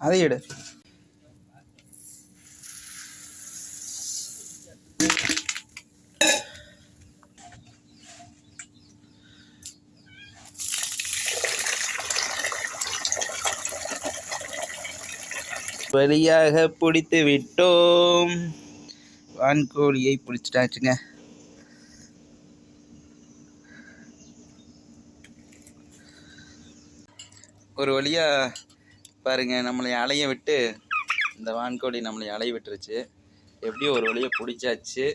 அதை எடு. வழியாக பிடித்து விட்டோம். வான்கோழியை பிடிச்சிட்டாச்சுங்க. ஒரு வழியாக பாருங்கள், நம்மளை அலைய விட்டு இந்த வான்கோழி நம்மளை அலைய விட்டுருச்சு. எப்படியோ ஒரு வழியாக பிடிச்சாச்சு.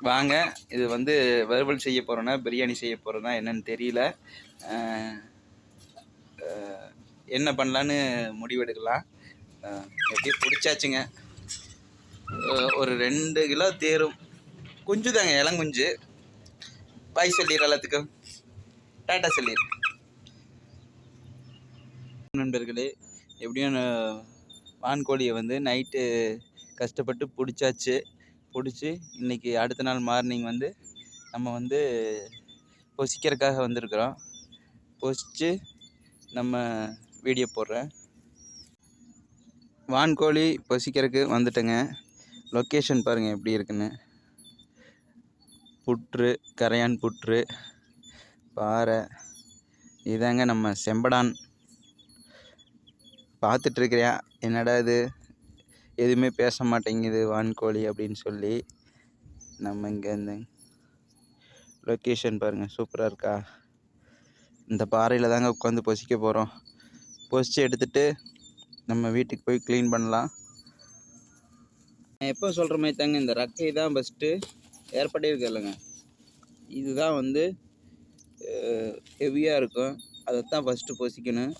வாங்க, இது வந்து வறுவல் செய்ய போகிறோன்னா பிரியாணி செய்ய போகிறோன்னா என்னன்னு தெரியல. என்ன பண்ணலான்னு முடிவெடுக்கலாம். எப்படியும் பிடிச்சாச்சுங்க. ஒரு 2 கிலோ தேரும். குஞ்சு தாங்க, இளங்குஞ்சு. பாய் சொல்லிடுற எல்லாத்துக்கும் டாட்டா சொல்லிடு நண்பர்களே. எப்படியும் வான்கோழியை வந்து நைட்டு கஷ்டப்பட்டு பிடிச்சாச்சு. பிடிச்சி இன்றைக்கி அடுத்த நாள் மார்னிங் வந்து நம்ம வந்து பொசிக்கிறதுக்காக வந்திருக்கிறோம். பொசிச்சு நம்ம வீடியோ போடுறேன். வான்கோழி பொசிக்கிறதுக்கு வந்துட்டேங்க. லொக்கேஷன் பாருங்கள் எப்படி இருக்குன்னு. புற்று, கரையான் புற்று, பாறை. இதாங்க நம்ம செம்படான். பார்த்துட்ருக்கிறியா, என்னடா இது எதுவுமே பேச மாட்டேங்குது வான்கோழி அப்படின்னு சொல்லி. நம்ம இங்கே இந்த லொக்கேஷன் பாருங்கள், சூப்பராக இருக்கா. இந்த பாறையில் தாங்க உட்காந்து பொசிக்க போகிறோம். பொசிச்சு எடுத்துகிட்டு நம்ம வீட்டுக்கு போய் க்ளீன் பண்ணலாம். நான் எப்போ சொல்கிற மாதிரி தாங்க, இந்த ரக்கை தான் ஃபஸ்ட்டு ஏற்பட்டே இருக்கு இல்லைங்க. இதுதான் வந்து ஹெவியாக இருக்கும். அதைத்தான் ஃபஸ்ட்டு பொசிக்கணும்.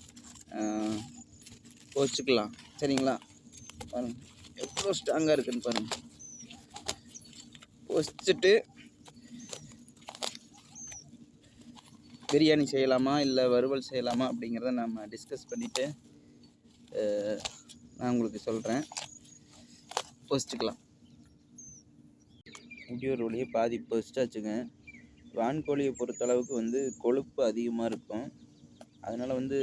பொசிச்சுக்கலாம், சரிங்களா? பாருங்கள் எவ்வளோ ஸ்ட்ராங்காக இருக்குன்னு பாருங்கள். பொசிச்சுட்டு பிரியாணி செய்யலாமா இல்லை வறுவல் செய்யலாமா அப்படிங்கிறத நம்ம டிஸ்கஸ் பண்ணிவிட்டு நான் உங்களுக்கு சொல்கிறேன். பொசிச்சுக்கலாம். இப்படி ஒரு வழியே பாதி பொசிச்சாச்சுங்க. வான்கோழியை பொறுத்தளவுக்கு வந்து கொழுப்பு அதிகமாக இருக்கும். அதனால் வந்து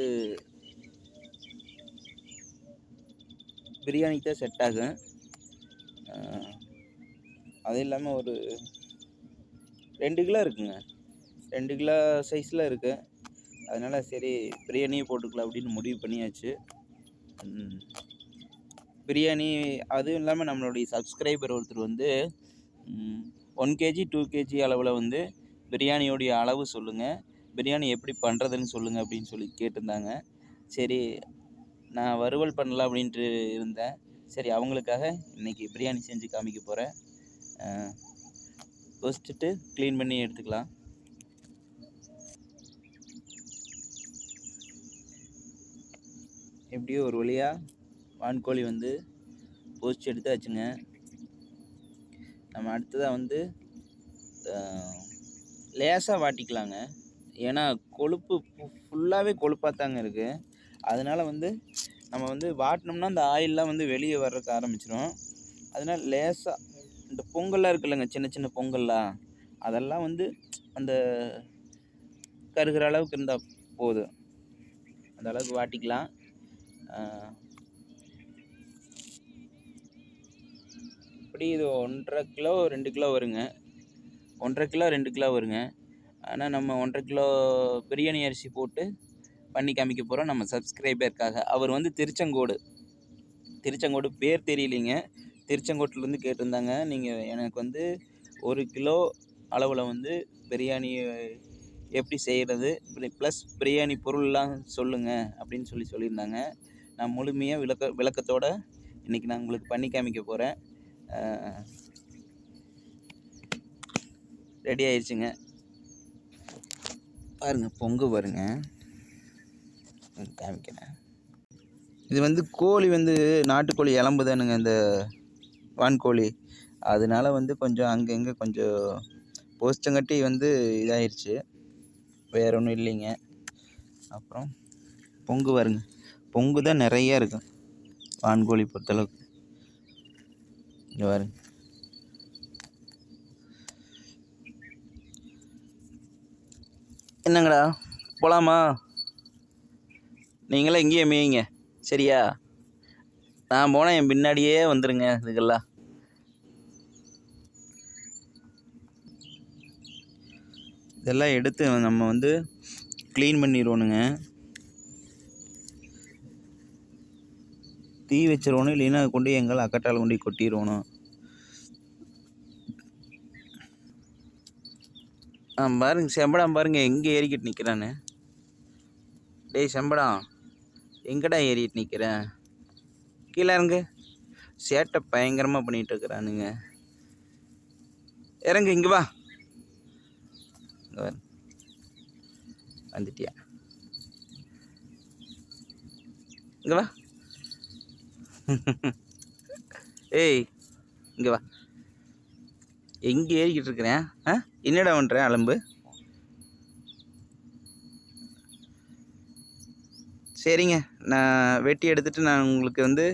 பிரியாணிக்கு தான் செட் ஆகும். அது இல்லாமல் ஒரு 2 கிலோ இருக்குங்க. 2 கிலோ சைஸில் இருக்குது. அதனால் சரி பிரியாணியே போட்டுக்கலாம் அப்படின்னு முடிவு பண்ணியாச்சு. பிரியாணி அதுவும் இல்லாமல் நம்மளுடைய சப்ஸ்கிரைபர் ஒருத்தர் வந்து 1 kg 2 kg அளவில் வந்து பிரியாணியோடைய அளவு சொல்லுங்கள், பிரியாணி எப்படி பண்ணுறதுன்னு சொல்லுங்கள் அப்படின்னு சொல்லி கேட்டிருந்தாங்க. சரி, நான் வறுவல் பண்ணலாம் அப்படின்ட்டு இருந்தேன். சரி, அவங்களுக்காக இன்றைக்கி பிரியாணி செஞ்சு காமிக்க போகிறேன். பொசிச்சுட்டு க்ளீன் பண்ணி எடுத்துக்கலாம். எப்படியோ ஒரு வழியாக வான்கோழி வந்து பொசிச்சு எடுத்தாச்சுங்க. நம்ம அடுத்ததாக வந்து லேசாக வாட்டிக்கலாங்க. ஏன்னா கொழுப்பு ஃபுல்லாகவே கொழுப்பாக தாங்க இருக்குது. அதனால் வந்து நம்ம வந்து வாட்டினோம்னா அந்த ஆயிலெலாம் வந்து வெளியே வர்றதுக்கு ஆரம்பிச்சிடும். அதனால் லேசாக இந்த பொங்கல்லாம் இருக்குல்லங்க, சின்ன சின்ன பொங்கல்லாம், அதெல்லாம் வந்து அந்த கருகிற அளவுக்கு இருந்தால் போதும். அந்த அளவுக்கு வாட்டிக்கலாம். இப்படி இது 1.5 கிலோ 2 கிலோ வருங்க. 1.5 கிலோ 2 கிலோ வருங்க. ஆனால் நம்ம 1.5 கிலோ பிரியாணி அரிசி போட்டு பண்ணி காமிக்க போகிறோம் நம்ம சப்ஸ்கிரைபருக்காக. அவர் வந்து திருச்செங்கோடு பேர் தெரியலிங்க. திருச்செங்கோட்டிலேருந்து கேட்டிருந்தாங்க, நீங்கள் எனக்கு வந்து 1 கிலோ அளவில் வந்து பிரியாணி எப்படி செய்கிறது ப்ளஸ் பிரியாணி பொருள்லாம் சொல்லுங்கள் அப்படின்னு சொல்லியிருந்தாங்க. நான் முழுமையாக விளக்கத்தோடு இன்றைக்கி நான் உங்களுக்கு பண்ணி காமிக்க போகிறேன். ரெடி ஆயிடுச்சுங்க. பாருங்கள், பொங்கு பாருங்க, காமிக்கிறேன். இது வந்து கோழி வந்து நாட்டுக்கோழி எலும்பு தானுங்க இந்த வான்கோழி. அதனால வந்து கொஞ்சம் அங்கங்கே கொஞ்சம் போஸ்டங்கட்டி வந்து இதாகிடுச்சு, வேற ஒன்றும் இல்லைங்க. அப்புறம் பொங்கு பாருங்க, பொங்கு தான் நிறையா இருக்கும் வான்கோழி பொறுத்தளவுக்கு. இங்கே பாருங்க. என்னங்கடா, போகலாமா? நீங்களாம் இங்கேயே மேய்ங்க, சரியா? நான் போனால் என் பின்னாடியே வந்துடுங்க இதுக்கெல்லாம். இதெல்லாம் எடுத்து நம்ம வந்து க்ளீன் பண்ணிடுவோனுங்க. தீ வச்சிடணும், இல்லைன்னா கொண்டு எங்களை அக்கட்டால் கொண்டு கொட்டிடுவோணும். பாருங்க செம்படம் பாருங்க எங்கே ஏறிக்கிட்டு நிற்கிறான்னு. டேய் செம்படம், எங்கடா ஏறிட்டு நிற்கிறேன்? கீழே இறங்கு. சேட்டை பயங்கரமாக பண்ணிகிட்டு இருக்கிறானுங்க. இறங்கு, இங்கே வா. வந்துட்டியா? இங்கே வா. ஏய் இங்கே வா. எங்கே ஏறிக்கிட்டு இருக்கிறேன்? என்னடா பண்ணுறேன் அலம்பு? சரிங்க, நான் வெட்டி எடுத்துகிட்டு நான் உங்களுக்கு வந்து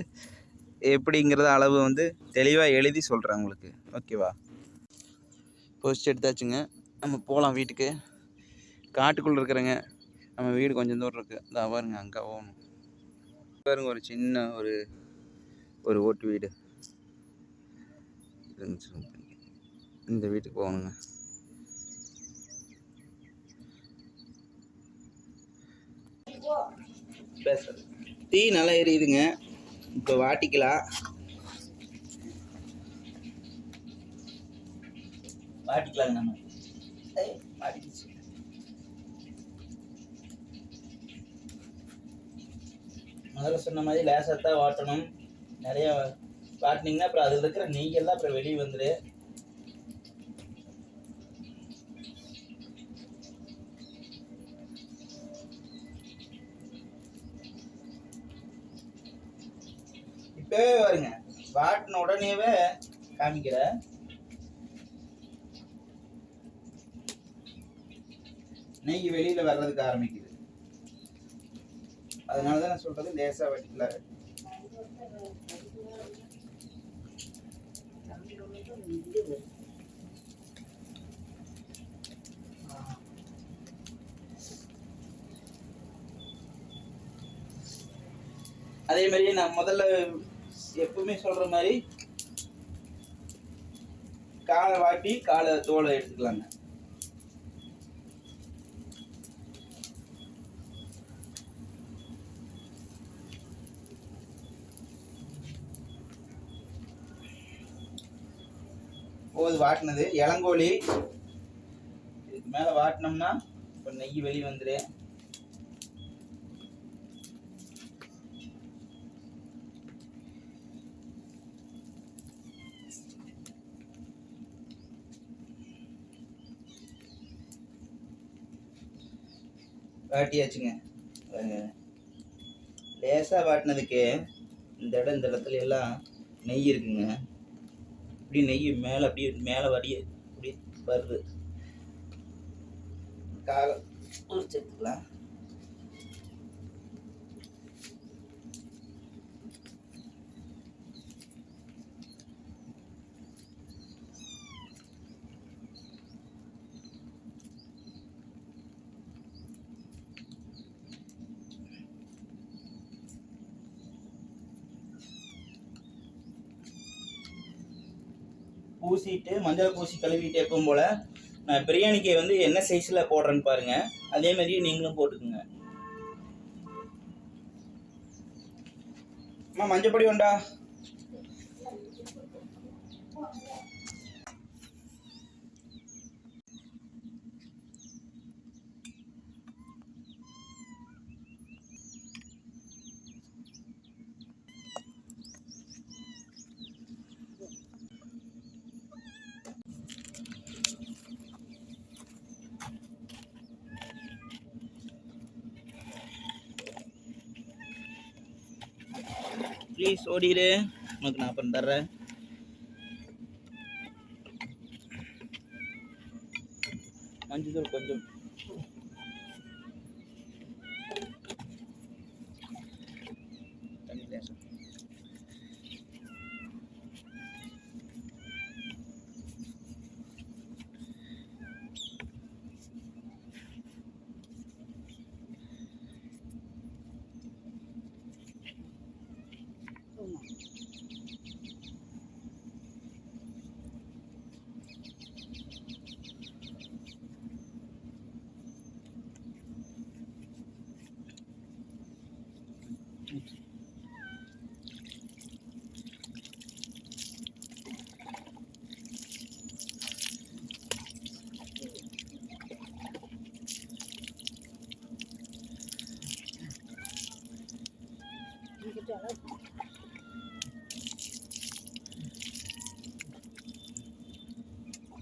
எப்படிங்கிறத அளவு வந்து தெளிவாக எழுதி சொல்கிறேன் உங்களுக்கு. ஓகேவா? போஸ்ட் எடுத்தாச்சுங்க, நம்ம போகலாம் வீட்டுக்கு. காட்டுக்குள்ளே இருக்கிறேங்க. நம்ம வீடு கொஞ்சம் தூரம் இருக்குது. இந்த பாருங்க, அங்கே போகணும். பாருங்க, ஒரு சின்ன ஒரு ஓட்டு வீடு இந்த வீட்டுக்கு போகணுங்க. தீ நல்லா எரியுதுங்க. இப்போ வாட்டிக்கலாம். நம்ம வாட்டிக்கிச்சு. முதல்ல சொன்ன மாதிரி லேசாத்தான் வாட்டணும். நிறைய வாட்டினீங்கன்னா அப்புறம் அதில் இருக்கிற நெய்யெல்லாம் அப்புறம் வெளியே வந்துடு. இப்பவே வருங்க, வாட்டின உடனேவே காமிக்கிற நெய் வெளியில வர்றதுக்கு ஆரம்பிக்குது. அதனாலதான் நான் சொல்றது லேசா வட்டிக்கலாம். அதே மாதிரி நான் முதல்ல எப்பவுமே சொல்ற மாதிரி காலை வாட்டி காலை தோலை எடுத்துக்கலாங்க. போது வாட்டினது இளங்கோழி. இதுக்கு மேல வாட்டினோம்னா இப்போ நெய் வெளியே வந்துடு. வாட்டியாச்சுங்க. லேசாக வாட்டினதுக்கு இந்த இடத்துல எல்லாம் நெய் இருக்குங்க. இப்படி நெய் மேலே அப்படியே மேலே வடிய அப்படி வருது. காலை எடுத்துக்கலாம். பூசிட்டு மஞ்சள் பூசி கழுவிட்டு எப்பவும் போல நான் பிரியாணிக்கு வந்து என்ன சைஸ்ல போடுறேன்னு பாருங்க. அதே மாதிரி நீங்களும் போட்டுக்குங்க. அம்மா மஞ்சள் பொடி உண்டா? ப்ளீஸ் ஓடிடு, உனக்கு நான் அப்புறம் தர்றேன். மஞ்சள் கொஞ்சம் தண்ணி லேசா.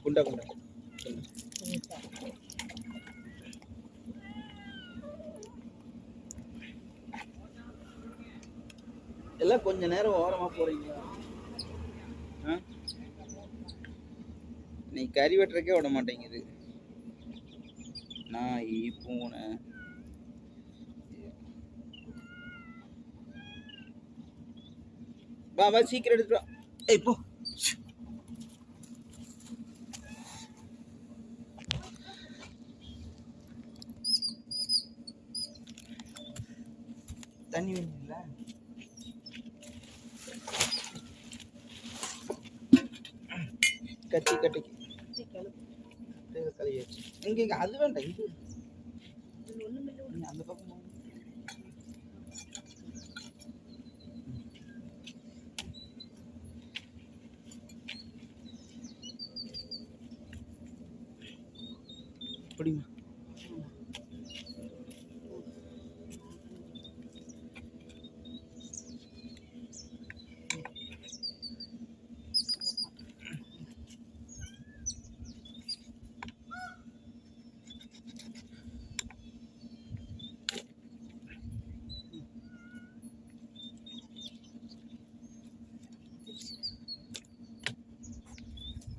குண்டா குண்டா எல்லாம் கொஞ்ச நேரம் ஓரமா போறீங்க. நீ கறி வெட்டுறக்கே விட மாட்டேங்குது. நாய் பூனை வா வா சீக்கிரம் எடுத்துட்டு வா. ஏய் போ. தண்ணி வேணுங்களா? கட்டி கட்டிக்கு கழியாச்சு. இங்க அது வேண்டாம், இது அந்த பக்கம் அப்படிமா.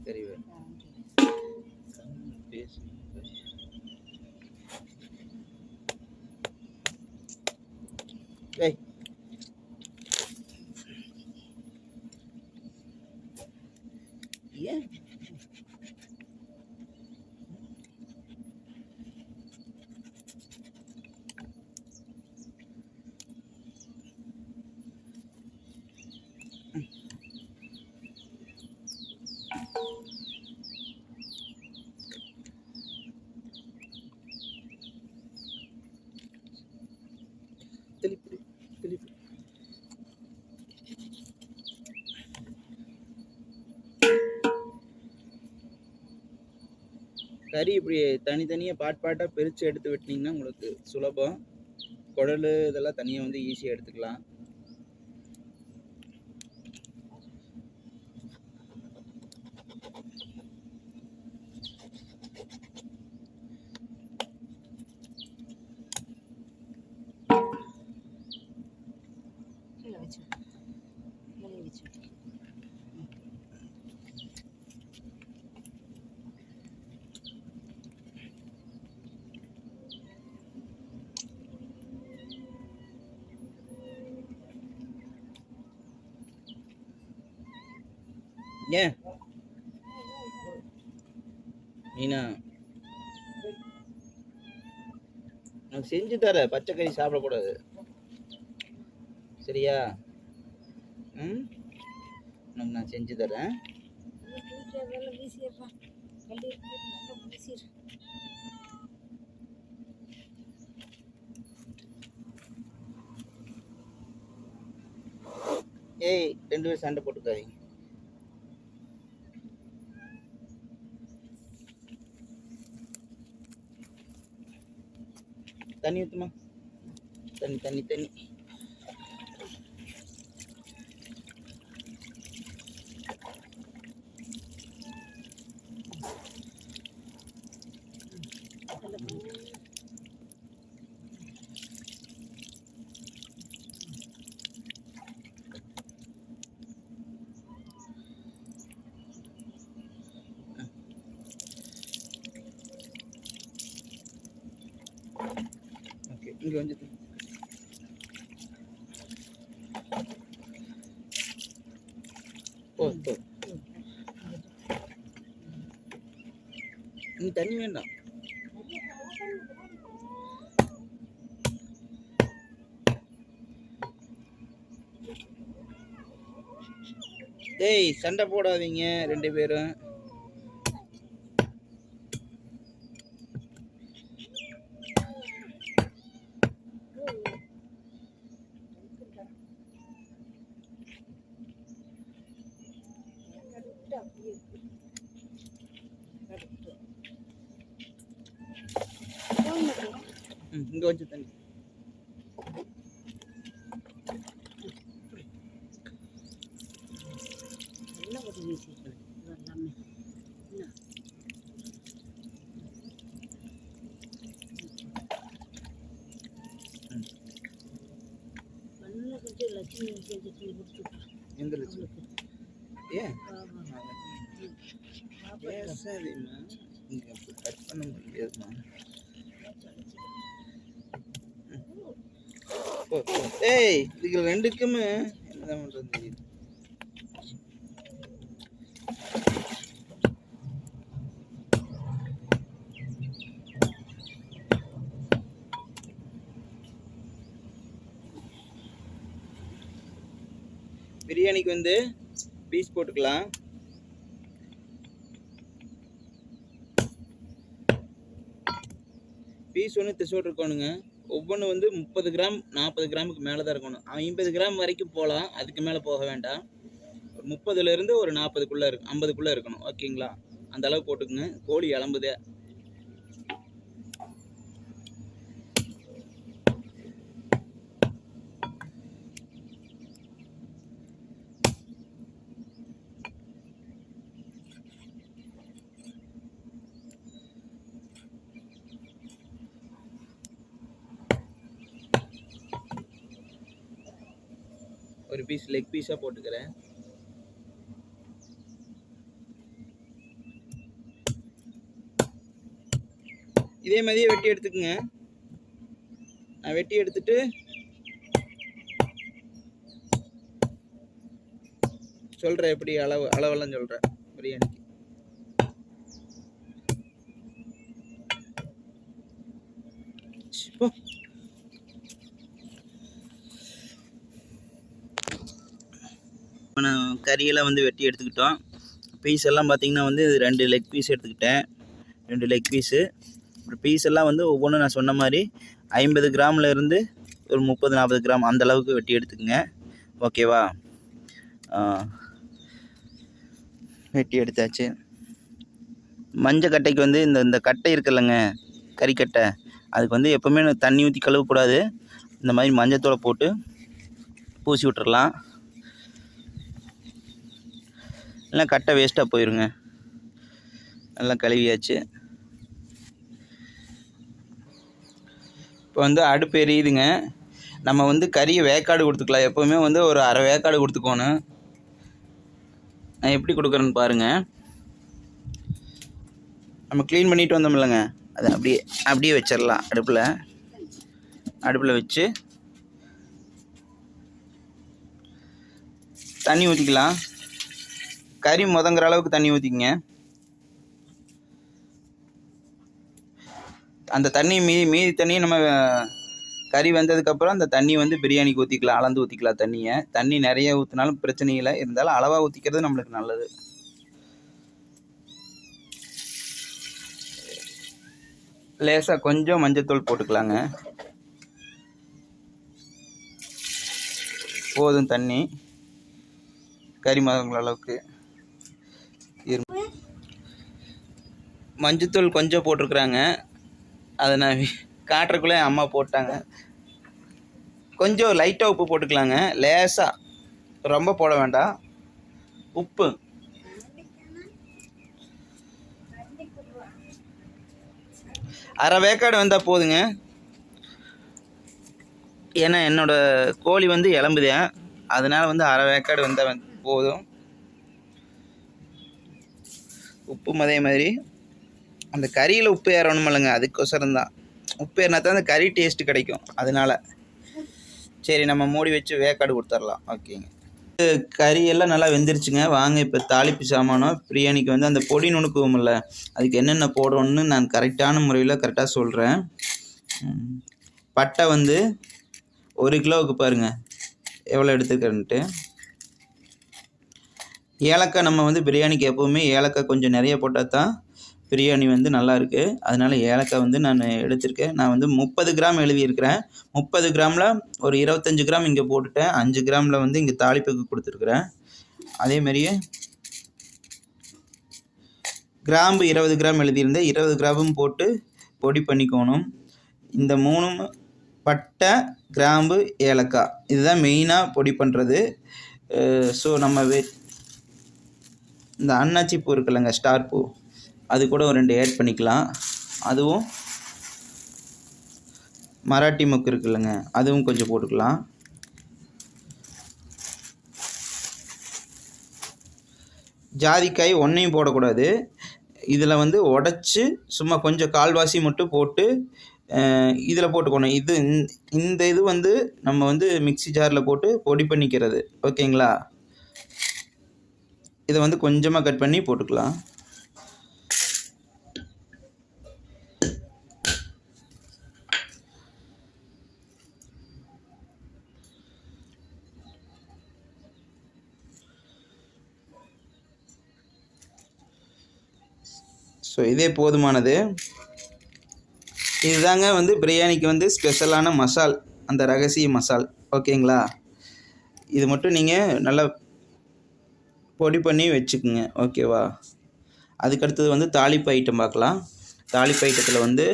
சரி பேசு. ஏய் ஏன் தெளிப்பு தெளிப்பு. கறி இப்படி தனித்தனியாக பாட்டாக பிரித்து எடுத்து வெட்டினீங்கன்னா உங்களுக்கு சுலபம். குடல் இதெல்லாம் தனியாக வந்து ஈஸியாக எடுத்துக்கலாம். ஏன் மீனா நான் செஞ்சு தர. பச்சை கறி சாப்பிடக்கூடாது சரியா? உனக்கு நான் செஞ்சு தரேன். ஏய் 2 பேரும் சண்டை போட்டுக்காதீங்க. தண்ணி ஊற்றுமா? தண்ணி தண்ணி தண்ணி. ஓகே இங்கே வந்து ஓ ஓ நீ தண்ணி வேண்டாம். டேய் சண்டை போடாதீங்க 2 பேரும். இங்கே கொஞ்சம் தண்ணி. எந்த லட்சுமி? ஏன் பேசாதேம்மா, இங்கே கட் பண்ண முடியாதுமா. ஏய், இதுக்கு ரெண்டுக்குமே என்னதான் பண்ணுறது தெரியுது. பிரியாணிக்கு வந்து பீஸ் போட்டுக்கலாம். பீஸ் ஒன்று திசோடு இருக்கணுங்க. ஒவ்வொன்று வந்து 30 கிராம் 40 கிராமுக்கு மேலே தான் இருக்கணும். 50 கிராம் வரைக்கும் போகலாம், அதுக்கு மேலே போக வேண்டாம். ஒரு 30லேருந்து ஒரு 40க்குள்ளே இருக்கு, 50க்குள்ளே இருக்கணும். ஓகேங்களா? அந்த அளவு போட்டுக்குங்க. கோழி இளம்புதே. ஒரு பீஸ் லெக் பீஸாக போட்டுக்கிறேன். இதே மாதிரியே வெட்டி எடுத்துக்குங்க. நான் வெட்டி எடுத்துட்டு சொல்கிறேன், எப்படி அளவெல்லாம் சொல்கிறேன் பிரியாணிக்கு. கறியெல்லாம் வந்து வெட்டி எடுத்துக்கிட்டோம். பீஸ் எல்லாம் பார்த்திங்கன்னா வந்து 2 லெக் பீஸ் எடுத்துக்கிட்டேன். 2 லெக் பீஸு. அப்புறம் பீஸ் எல்லாம் வந்து ஒவ்வொன்றும் நான் சொன்ன மாதிரி 50 கிராமில் இருந்து ஒரு 30-40 கிராம் அந்த அளவுக்கு வெட்டி எடுத்துக்கோங்க. ஓகேவா? வெட்டி எடுத்தாச்சு. மஞ்சள் கட்டைக்கு வந்து இந்த கட்டை இருக்குல்லங்க, கறிக்கட்டை, அதுக்கு வந்து எப்போவுமே தண்ணி ஊற்றி கழுவக்கூடாது. இந்த மாதிரி மஞ்சத்தூளை போட்டு பூசி விட்டுறலாம். இல்லை கட்டை வேஸ்ட்டாக போயிருங்க. நல்லா கழுவியாச்சு. இப்போ வந்து அடுப்பு எரியுதுங்க. நம்ம வந்து கறியை வேக்காடு கொடுத்துக்கலாம். எப்போவுமே வந்து ஒரு அரை வேக்காடு கொடுத்துக்கோணும். நான் எப்படி கொடுக்குறேன்னு பாருங்கள். நம்ம க்ளீன் பண்ணிட்டு வந்தோம் இல்லைங்க, அதை அப்படியே வச்சிடலாம். அடுப்பில் வச்சு தண்ணி ஊற்றிக்கலாம். கறி முதங்கிற அளவுக்கு தண்ணி ஊற்றிக்கங்க. அந்த தண்ணி மீதி தண்ணியை நம்ம கறி வந்ததுக்கப்புறம் அந்த தண்ணி வந்து பிரியாணிக்கு ஊற்றிக்கலாம். அளந்து ஊற்றிக்கலாம் தண்ணியை. தண்ணி நிறைய ஊற்றினாலும் பிரச்சனை இல்லை, இருந்தாலும் அளவாக ஊற்றிக்கிறது நம்மளுக்கு நல்லது. லேசாக கொஞ்சம் மஞ்சத்தூள் போட்டுக்கலாங்க. போதும் தண்ணி, கறி மதங்கிற அளவுக்கு. மஞ்சத்தூள் கொஞ்சம் போட்டிருக்குறாங்க, அதை நான் காட்டுறக்குள்ளே அம்மா போட்டாங்க. கொஞ்சம் லைட்டாக உப்பு போட்டுக்கலாங்க, லேசாக, ரொம்ப போட வேண்டாம். உப்பு அரை வேக்காடு வந்தால் போதுங்க. ஏன்னா என்னோடய கோழி வந்து இளம்புதேன், அதனால் வந்து அரை வேக்காடு வந்தால் போதும். உப்பும் அதே மாதிரி அந்த கறியில் உப்பு ஏறணும் இல்லைங்க, அதுக்கோசரம் தான். உப்பு ஏறினா தான் அந்த கறி டேஸ்ட்டு கிடைக்கும். அதனால் சரி, நம்ம மூடி வச்சு வேக்காடு கொடுத்துர்லாம். ஓகேங்க. கறியெல்லாம் நல்லா வெந்துருச்சுங்க. வாங்க இப்போ தாளிப்பு சாமானம். பிரியாணிக்கு வந்து அந்த பொடி நுணுக்குவோம்ல, அதுக்கு என்னென்ன போடணும்னு நான் கரெக்டான முறையில் கரெக்டாக சொல்கிறேன். பட்டை வந்து 1 கிலோவுக்கு பாருங்கள் எவ்வளோ எடுத்துக்கிறேன்ட்டு. ஏலக்காய் நம்ம வந்து பிரியாணிக்கு எப்போவுமே ஏலக்காய் கொஞ்சம் நிறைய போட்டால் தான் பிரியாணி வந்து நல்லாயிருக்கு. அதனால் ஏலக்காய் வந்து நான் எடுத்திருக்கேன். நான் வந்து 30 கிராம் எழுதியிருக்கிறேன். 30 கிராமில் ஒரு 25 கிராம் இங்கே போட்டுட்டேன். 5 கிராமில் வந்து இங்கே தாளிப்புக்கு கொடுத்துருக்குறேன். அதேமாரியே கிராம்பு 20 கிராம் எழுதியிருந்தேன். 20 கிராமும் போட்டு பொடி பண்ணிக்கணும். இந்த 3 பட்டை, கிராம்பு, ஏலக்காய் இதுதான் மெயினாக பொடி பண்ணுறது. ஸோ நம்ம இந்த அன்னாச்சி பூ இருக்குல்லங்க, ஸ்டார் பூ, அது கூட ஒரு 2 ஆட் பண்ணிக்கலாம். அதுவும் மராட்டி மொக்கு இருக்குல்லங்க, அதுவும் கொஞ்சம் போட்டுக்கலாம். ஜாதிக்காய் ஒன்றையும் போடக்கூடாது. இதில் வந்து உடச்சி சும்மா கொஞ்சம் கால்வாசி மட்டும் போட்டு இதில் போட்டுக்கணும். இந்த இது வந்து நம்ம வந்து மிக்ஸி ஜாரில் போட்டு பொடி பண்ணிக்கிறது. ஓகேங்களா? இதை வந்து கொஞ்சமாக கட் பண்ணி போட்டுக்கலாம். ஸோ இதே போதுமானது. இதுதாங்க வந்து பிரியாணிக்கு வந்து ஸ்பெஷலான மசால், அந்த ரகசிய மசால். ஓகேங்களா? இது மட்டும் நீங்கள் நல்லா பொடி பண்ணி வச்சுக்குங்க. ஓகேவா? அதுக்கடுத்தது வந்து தாளிப்பு ஐட்டம் பார்க்கலாம். தாளிப்பு ஐட்டத்தில் வந்து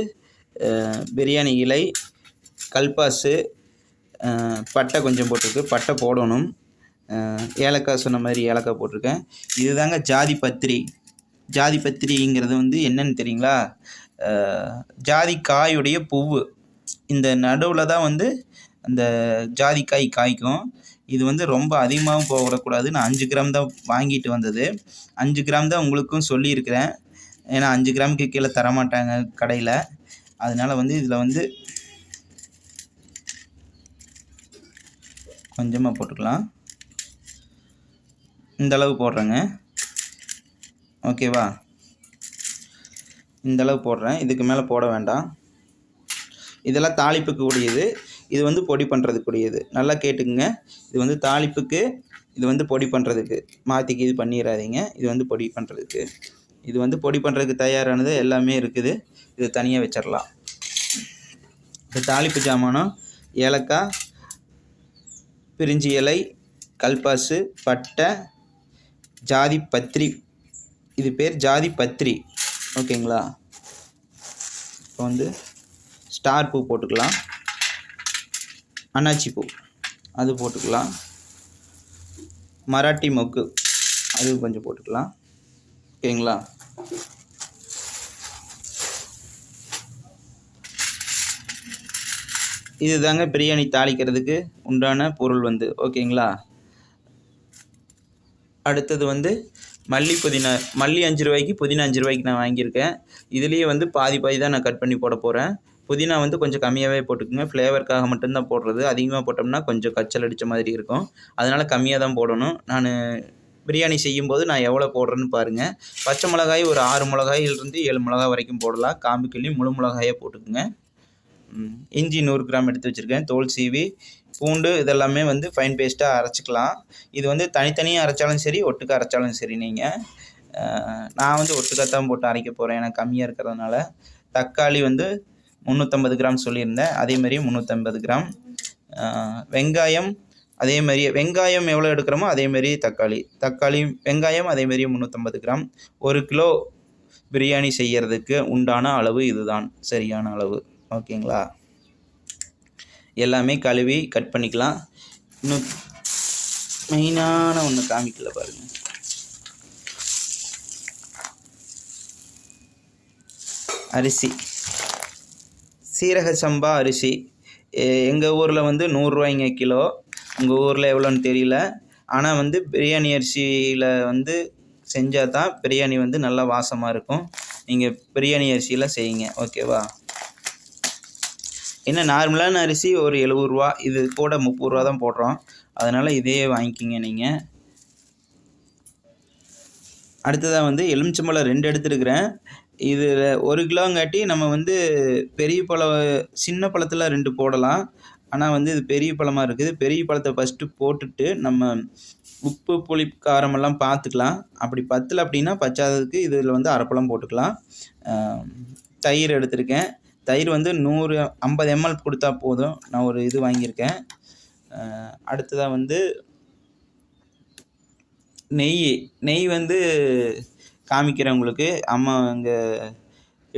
பிரியாணி இலை, கல்பாசு, பட்டை கொஞ்சம் போட்டிருக்கு, பட்டை போடணும். ஏலக்காய் சொன்ன மாதிரி ஏலக்காய் போட்டிருக்கேன். இதுதாங்க ஜாதி பத்திரி. ஜாதி பத்திரிங்கிறது வந்து என்னன்னு தெரியுங்களா? ஜாதிக்காயுடைய பூவு. இந்த நடுவில் தான் வந்து அந்த ஜாதிக்காய் காய்க்கும். இது வந்து ரொம்ப அதிகமாகவும் போடக்கூடாது. நான் 5 கிராம் தான் வாங்கிட்டு வந்தது. 5 கிராம் தான் உங்களுக்கும் சொல்லியிருக்கிறேன். ஏன்னா 5 கிராமுக்கு கீழே தரமாட்டாங்க கடையில். அதனால் வந்து இதில் வந்து கொஞ்சமாக போட்டுக்கலாம். இந்தளவு போடுறேங்க. ஓகேவா? இந்தளவு போடுறேன். இதுக்கு மேலே போட வேண்டாம். இதெல்லாம் தாளிப்புக்கு கூடியது. இது வந்து பொடி பண்ணுறதுக்குரியது. நல்லா கேட்டுக்குங்க. இது வந்து தாளிப்புக்கு, இது வந்து பொடி பண்ணுறதுக்கு. மாற்றிக்கு இது பண்ணிடாதீங்க. இது வந்து பொடி பண்ணுறதுக்கு. இது வந்து பொடி பண்ணுறதுக்கு தயாரானது எல்லாமே இருக்குது. இது தனியாக வச்சிடலாம். இந்த தாளிப்பு ஜாமானம் ஏலக்காய், பிரிஞ்சி இலை, கல்பாசு, பட்டை, ஜாதி பத்திரி. இது பேர் ஜாதி பத்திரி. ஓகேங்களா? இப்போ வந்து ஸ்டார் பூ போட்டுக்கலாம். அன்னாச்சி பூ அது போட்டுக்கலாம். மராட்டி மொக்கு அது கொஞ்சம் போட்டுக்கலாம். ஓகேங்களா? இது தாங்க பிரியாணி தாளிக்கிறதுக்கு உண்டான பொருள் வந்து. ஓகேங்களா? அடுத்தது வந்து மல்லி, புதினா. மல்லி 5 ரூபாய்க்கு, புதினா 5 ரூபாய்க்கு நான் வாங்கியிருக்கேன். இதுலேயே வந்து பாதி தான் நான் கட் பண்ணி போட போகிறேன். புதினா வந்து கொஞ்சம் கம்மியாகவே போட்டுக்குங்க. ஃப்ளேவருக்காக மட்டும்தான் போடுறது. அதிகமாக போட்டோம்னா கொஞ்சம் கச்சல் அடித்த மாதிரி இருக்கும். அதனால் கம்மியாக தான் போடணும். நான் பிரியாணி செய்யும்போது நான் எவ்வளோ போடுறேன்னு பாருங்கள். பச்சை மிளகாய் ஒரு 6 மிளகாயிலிருந்து 7 மிளகாய் வரைக்கும் போடலாம். காம்பு கிள்ளி முழு மிளகாயை போட்டுக்குங்க. இஞ்சி 100 கிராம் எடுத்து வச்சுருக்கேன், தோல் சீவி. பூண்டு இதெல்லாமே வந்து ஃபைன் பேஸ்ட்டாக அரைச்சிக்கலாம். இது வந்து தனித்தனியாக அரைச்சாலும் சரி, ஒட்டுக்க அரைச்சாலும் சரி. நீங்கள் நான் வந்து ஒட்டுக்கத்தான் போட்டு அரைக்க போகிறேன், எனக்கு கம்மியாக இருக்கிறதுனால. தக்காளி வந்து 350 கிராம் சொல்லியிருந்தேன், அதேமாதிரி 350 கிராம். வெங்காயம் அதேமாதிரி, வெங்காயம் எவ்வளோ எடுக்கிறோமோ அதேமாரி தக்காளி வெங்காயம் அதேமாரி 350 கிராம். 1 கிலோ பிரியாணி செய்கிறதுக்கு உண்டான அளவு இதுதான் சரியான அளவு. ஓகேங்களா? எல்லாமே கழுவி கட் பண்ணிக்கலாம். இன்னும் மெயினான ஒன்று காமிக்கல பாருங்கள். அரிசி, சீரக சம்பா அரிசி. எங்கள் ஊரில் வந்து 100 ரூபாய்ங்க கிலோ. உங்கள் ஊரில் எவ்வளோன்னு தெரியல. ஆனால் வந்து பிரியாணி அரிசியில் வந்து செஞ்சால் தான் பிரியாணி வந்து நல்லா வாசமாக இருக்கும். நீங்கள் பிரியாணி அரிசியில் செய்யுங்க. ஓகேவா? என்ன நார்மலான அரிசி ஒரு 70 ரூபா, இது கூட 30 ரூபா தான் போடுறோம். அதனால் இதே வாங்கிக்கிங்க நீங்கள். அடுத்ததாக வந்து எலுமிச்சம்பழம் 2 எடுத்துருக்கிறேன். இது 1 கிலோங்காட்டி நம்ம வந்து பெரிய பழம், சின்ன பழத்தில் 2 போடலாம். ஆனால் வந்து இது பெரிய பழமாக இருக்குது. பெரிய பழத்தை ஃபஸ்ட்டு போட்டுட்டு நம்ம உப்பு, புளி, காரமெல்லாம் பார்த்துக்கலாம். அப்படி பத்தலை அப்படின்னா பச்சாததுக்கு இதில் வந்து அரைப்பழம் போட்டுக்கலாம். தயிர் எடுத்திருக்கேன். தயிர் வந்து 50 ml கொடுத்தா போதும். நான் ஒரு இது வாங்கியிருக்கேன். அடுத்ததாக வந்து நெய் வந்து காமிக்கிறேன் உங்களுக்கு. அம்மா இங்கே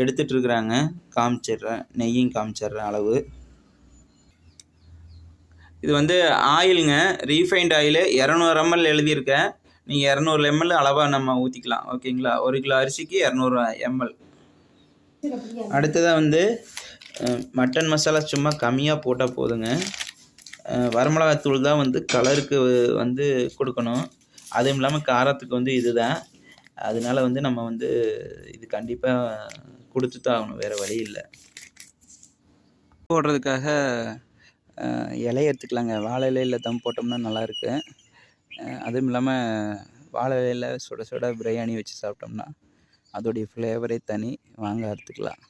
எடுத்துகிட்ருக்குறாங்க. காமிச்சிட்றேன், நெய்யும் காமிச்சிட்றேன் அளவு. இது வந்து ஆயிலுங்க, ரீஃபைண்ட் ஆயிலு 200 ml எழுதியிருக்கேன். நீங்கள் 200 ml அளவாக நம்ம ஊற்றிக்கலாம். ஓகேங்களா? 1 கிலோ அரிசிக்கு 200 ml. அடுத்ததாக வந்து மட்டன் மசாலா சும்மா கம்மியாக போட்டால் போதுங்க. வரமிளகாத்தூள் தான் வந்து கலருக்கு வந்து கொடுக்கணும். அதுவும் இல்லாமல் காரத்துக்கு வந்து இது தான். அதனால வந்து நம்ம வந்து இது கண்டிப்பாக கொடுத்து தான் ஆகணும், வேறு வழி இல்லை. போடுறதுக்காக இலைய எடுத்துக்கலாங்க. வாழை இலையில் தம் போட்டோம்னா நல்லாயிருக்கு. அதுவும் இல்லாமல் வாழை இலையில் சுட சுட பிரியாணி வச்சு சாப்பிட்டோம்னா அதோடைய ஃப்ளேவரே தனி. வாங்க அறுத்துக்கலாம்.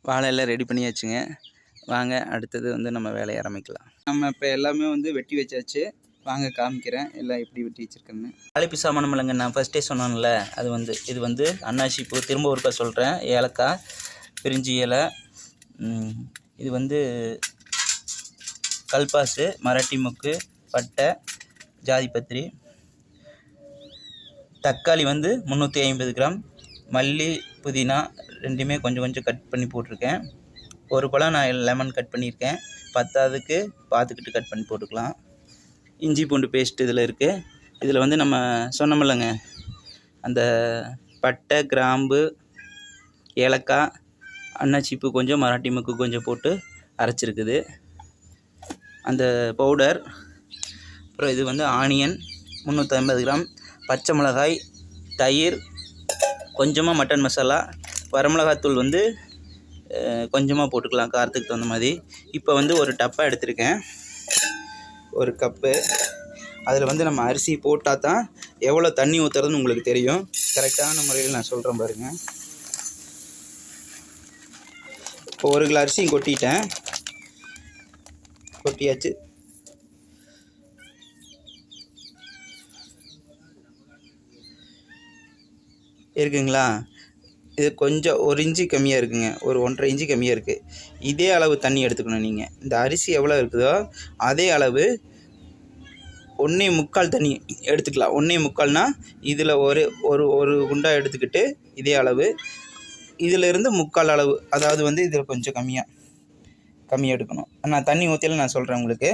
வாழை எல்லாம் ரெடி பண்ணியாச்சுங்க. வாங்க அடுத்தது வந்து நம்ம வேலையை ஆரம்பிக்கலாம். நம்ம இப்போ எல்லாமே வந்து வெட்டி வச்சாச்சு. வாங்க காமிக்கிறேன் எல்லாம் எப்படி வெட்டி வச்சுருக்கேன்னு. அழைப்பு சாமானம் இல்லைங்க, நான் ஃபஸ்ட்டே சொன்னேன்ல, அது வந்து இது வந்து அன்னாசி பூ, திரும்ப ஒருக்கா சொல்கிறேன், ஏலக்காய், பிரிஞ்சி இலை, இது வந்து கல்பாசு, மராட்டி மொக்கு, பட்டை, ஜாதிபத்திரி, தக்காளி வந்து 350 கிராம், மல்லி, புதினா ரெண்டுமே கொஞ்சம் கொஞ்சம் கட் பண்ணி போட்டிருக்கேன். ஒரு பழம் நான் லெமன் கட் பண்ணியிருக்கேன். பத்தாவதுக்கு பார்த்துக்கிட்டு கட் பண்ணி போட்டுக்கலாம். இஞ்சி பூண்டு பேஸ்ட் இதில் இருக்குது. இதில் வந்து நம்ம சொன்னோமில்லங்க, அந்த பட்டை, கிராம்பு, ஏலக்காய், அன்னாச்சிப்பூ கொஞ்சம், மராட்டி மொக்கு கொஞ்சம் போட்டு அரைச்சிருக்குது அந்த பவுடர். அப்புறம் இது வந்து ஆனியன் 350 கிராம், பச்சை மிளகாய், தயிர், கொஞ்சமாக மட்டன் மசாலா, வரமிளகாத்தூள் வந்து கொஞ்சமாக போட்டுக்கலாம் காரத்துக்கு தகுந்த மாதிரி. இப்போ வந்து ஒரு டப்பா எடுத்திருக்கேன், ஒரு கப்பு. அதில் வந்து நம்ம அரிசி போட்டால் தான் எவ்வளோ தண்ணி ஊற்றுறதுன்னு உங்களுக்கு தெரியும். கரெக்டான முறையில் நான் சொல்கிறேன் பாருங்கள். இப்போ 1 கிலோ அரிசியும் கொட்டியாச்சு. இருக்குங்களா? இது கொஞ்சம் 1 இன்ச்சு கம்மியாக இருக்குங்க, ஒரு 1.5 இன்ச்சு கம்மியாக இருக்குது. இதே அளவு தண்ணி எடுத்துக்கணும் நீங்கள். இந்த அரிசி எவ்வளோ இருக்குதோ அதே அளவு 1.25 தண்ணி எடுத்துக்கலாம். 1.25னா இதில் ஒரு குண்டா எடுத்துக்கிட்டு இதே அளவு, இதிலிருந்து 3/4 அளவு, அதாவது வந்து இதில் கொஞ்சம் கம்மியாக எடுக்கணும். நான் தண்ணி ஊற்றில நான் சொல்கிறேன் உங்களுக்கு.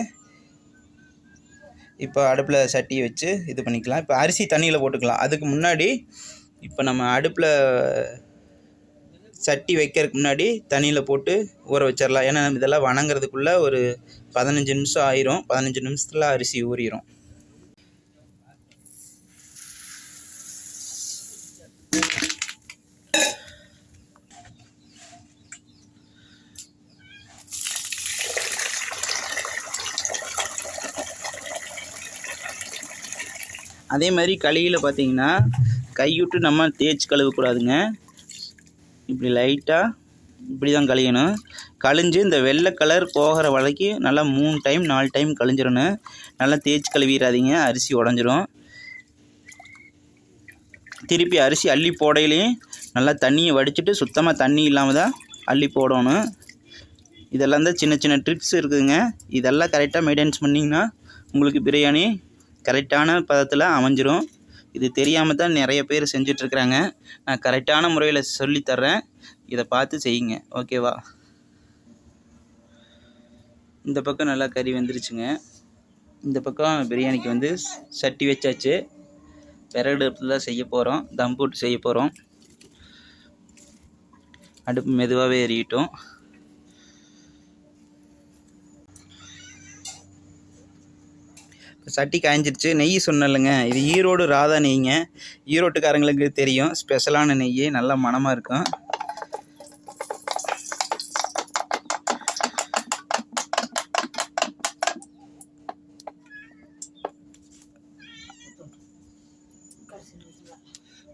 இப்போ அடுப்பில் சட்டி வச்சு இது பண்ணிக்கலாம். இப்போ அரிசி தண்ணியில் போட்டுக்கலாம். அதுக்கு முன்னாடி இப்போ நம்ம அடுப்பில் சட்டி வைக்கிறதுக்கு முன்னாடி தண்ணியில் போட்டு ஊற வச்சிடலாம். ஏன்னா நம்ம இதெல்லாம் வணங்குறதுக்குள்ளே ஒரு 15 நிமிஷம் ஆயிரும். 15 நிமிஷத்தில் அரிசி ஊறிடும். அதே மாதிரி களியில் பார்த்தீங்கன்னா கைவிட்டு நம்ம தேய்ச்சி கழுவக்கூடாதுங்க. இப்படி லைட்டாக இப்படி தான் கழியணும். கழிஞ்சு இந்த வெள்ளை கலர் போகிற வரைக்கும் நல்லா 3 டைம் 4 டைம் கழிஞ்சிடணும். நல்லா தேய்ச்சி கழுவிடாதீங்க, அரிசி உடஞ்சிரும். திருப்பி அரிசி அள்ளி போடையிலையும் நல்லா தண்ணியை வடிச்சிட்டு சுத்தமாக தண்ணி இல்லாமல் தான் அள்ளி போடணும். இதெல்லாம் தான் சின்ன சின்ன ட்ரிக்ஸ் இருக்குதுங்க. இதெல்லாம் கரெக்டாக மெயின்டெனன்ஸ் பண்ணிங்கன்னா உங்களுக்கு பிரியாணி கரெக்டான பதத்தில் அமைஞ்சிரும். இது தெரியாமல் தான் நிறைய பேர் செஞ்சிட்ருக்குறாங்க. நான் கரெக்டான முறையில் சொல்லித்தர்றேன், இதை பார்த்து செய்யுங்க. ஓகேவா? இந்த பக்கம் நல்லா கறி வந்துருச்சுங்க. இந்த பக்கம் பிரியாணிக்கு வந்து சட்டி வச்சாச்சு. விறகு அடுப்பில் தான் செய்ய போகிறோம், தம் போட்டு செய்ய போகிறோம். அடுப்பு மெதுவாகவே எரியட்டும். சட்டி காய்ஞ்சிருச்சு. நெய் சொன்னலைங்க, இது ஈரோடு ராதா நெய்ங்க. ஈரோட்டுக்காரங்களுக்கு தெரியும், ஸ்பெஷலான நெய், நல்லா மணமாக இருக்கும்.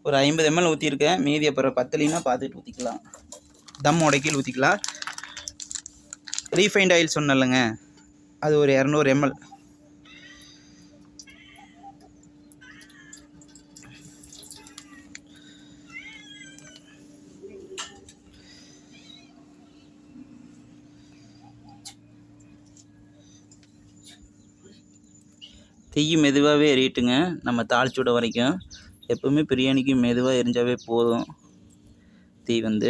ஒரு 50 ml ஊற்றிருக்கேன். மீதி அப்புறம் பத்தலினா பார்த்துட்டு ஊற்றிக்கலாம். தம் உடைக்கில் ஊற்றிக்கலாம். ரீஃபைண்ட் ஆயில் சொன்னலைங்க, அது ஒரு 200 ml. தீ மெதுவாகவே எரியட்டுங்க, நம்ம தாளிச்சு விட வரைக்கும். எப்பவுமே பிரியாணிக்கு மெதுவாக எரிஞ்சாவே போதும். தீ வந்து